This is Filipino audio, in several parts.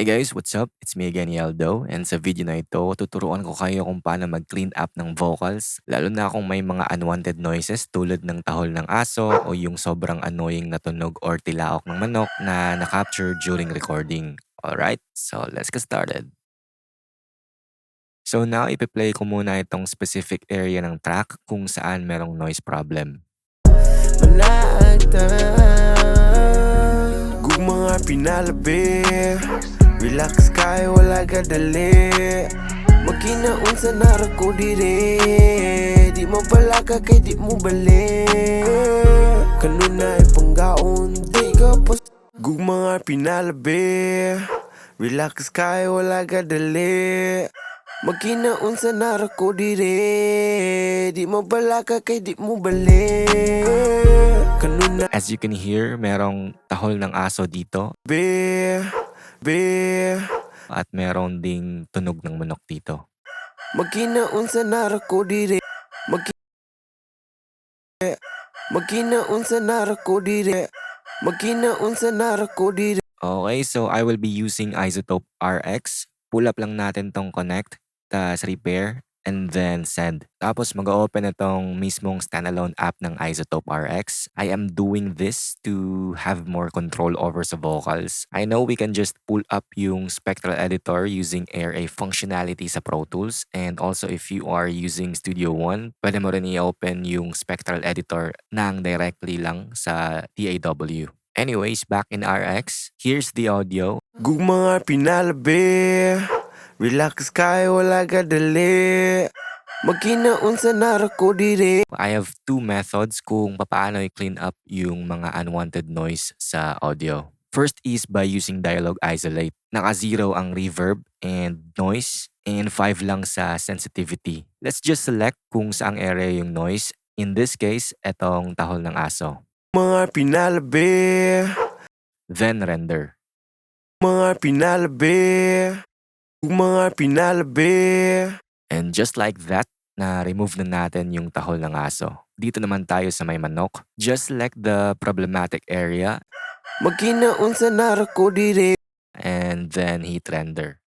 Hey guys, what's up? It's me again, Yeldo. And sa video na ito, tuturuan ko kayo kung paano mag-clean up ng vocals, lalo na kung may mga unwanted noises tulad ng tahol ng aso o yung sobrang annoying na tunog or tilaok ng manok na na-capture during recording. Alright, so let's get started. So now, ipi-play ko muna itong specific area ng track kung saan merong noise problem. Mga pinalabi, relax kayo, wala gadali. Magkinaon sa narako dire, di mo bala ka kay di mo bali. Kanuna ipanggaon, di ka pas. Mga pinalabi, relax kayo, wala gadali. Magkinaon sa narako dire, di mo bala ka kay di mo bali. As you can hear, merong tahol ng aso dito. At meron ding tunog ng manok dito. Magkinaon sa narako dire. Magkinaon sa narako dire. Magkinaon sa narako dire. Okay, so I will be using izotoperx. Pull up lang natin tong connect, tas repair, and then send. Tapos mag-open itong mismong standalone app ng izotoperx. I am doing this to have more control over sa vocals. I know we can just pull up yung spectral editor using AirA functionality sa Pro Tools. And also if you are using Studio One, pwede mo rin i-open yung spectral editor nang directly lang sa DAW. Anyways, back in RX, here's the audio. Mga pinalabi, relax kayo, wala gadali. Magkinaon sa narako dire. I have two methods kung paano i-clean up yung mga unwanted noise sa audio. First is by using dialogue isolate. Naka-0 ang reverb and noise and 5 lang sa sensitivity. Let's just select kung saang area yung noise. In this case, etong tahol ng aso. Mga pinalabi, Then render. mga pinalabi, mga pinalabi. And just like that, na-remove na natin yung tahol ng aso. Dito naman tayo sa may manok. Just select the problematic area. Magkinaon sa narako dire. And then hit render.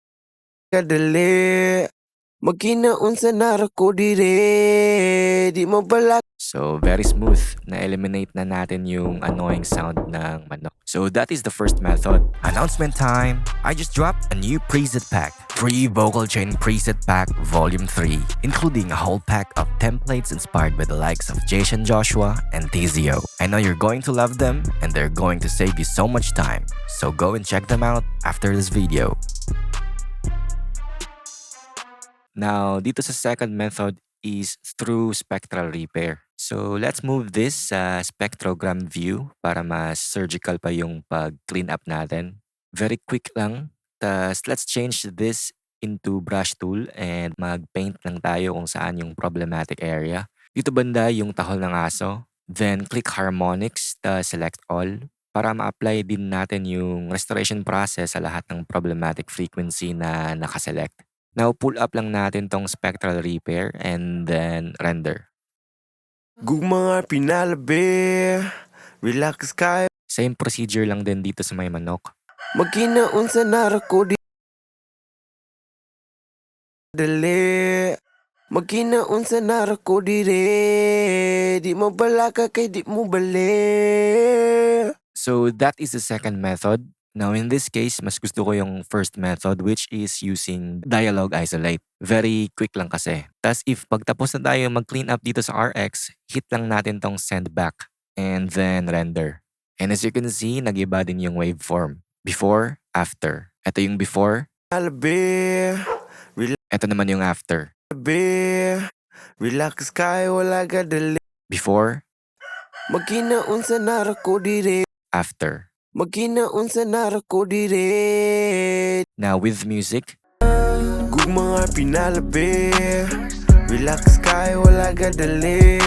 Kadali. Magkinaon sa narako dire. Di mo bala. So, very smooth. Na-eliminate na natin yung annoying sound ng manok. So, that is the first method. Announcement time! I just dropped a new preset pack. Free Vocal Chain Preset Pack Volume 3, including a whole pack of templates inspired by the likes of Jason Joshua and Tizio. I know you're going to love them, and they're going to save you so much time. So, go and check them out after this video. Now, dito sa second method is through spectral repair. So, let's move this sa spectrogram view para mas surgical pa yung pag-clean up natin. Very quick lang. Tas, let's change this into brush tool and mag-paint lang tayo kung saan yung problematic area. Dito banda yung tahol ng aso. Then, click harmonics, tas select all para ma-apply din natin yung restoration process sa lahat ng problematic frequency na nakaselect. Now, pull up lang natin tong spectral repair and then render. Mga pinalabi, relax kayo. Same procedure lang din dito sa may manok. Magkinaon sa narako dali. Magkinaon sa narako dire. Di mo bala ka kay di mo bali. So, that is the second method. Now, in this case, mas gusto ko yung first method which is using dialogue isolate. Very quick lang kasi. Tas if pagtapos na tayo mag-clean up dito sa RX, hit lang natin tong send back and then render. And as you can see, nag-iba din yung waveform. Before, after. Ito yung before. Ito naman yung after. Relax kayo, wala gadali. Before. Magkinaon sa narako dire. After. Magkinaon sa narako dire. Now with music. Mga pinalabi, relax kayo, wala gadali.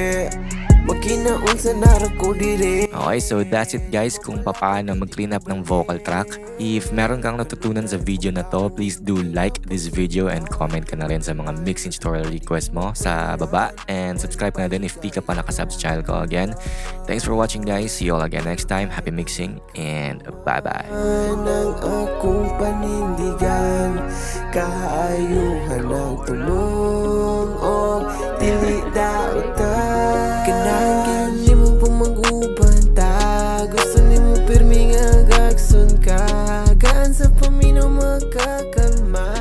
Makinaon sa narako dire. Okay, so that's it guys kung paano mag-clean up ng vocal track. If meron kang natutunan sa video na to, please do like this video and comment ka na rin sa mga mixing tutorial request mo sa baba. And subscribe ka na din if di ka pa nakasub sa channel ko. Again, thanks for watching guys. See you all again next time. Happy mixing and bye-bye. Ang akong panindigan, kaayuhan ang tulong o dili dautan. Kanangin di mo pa mag-ubanta, gusto ni mo pirmi nga gagson ka, gaan sa paminaw makakalma.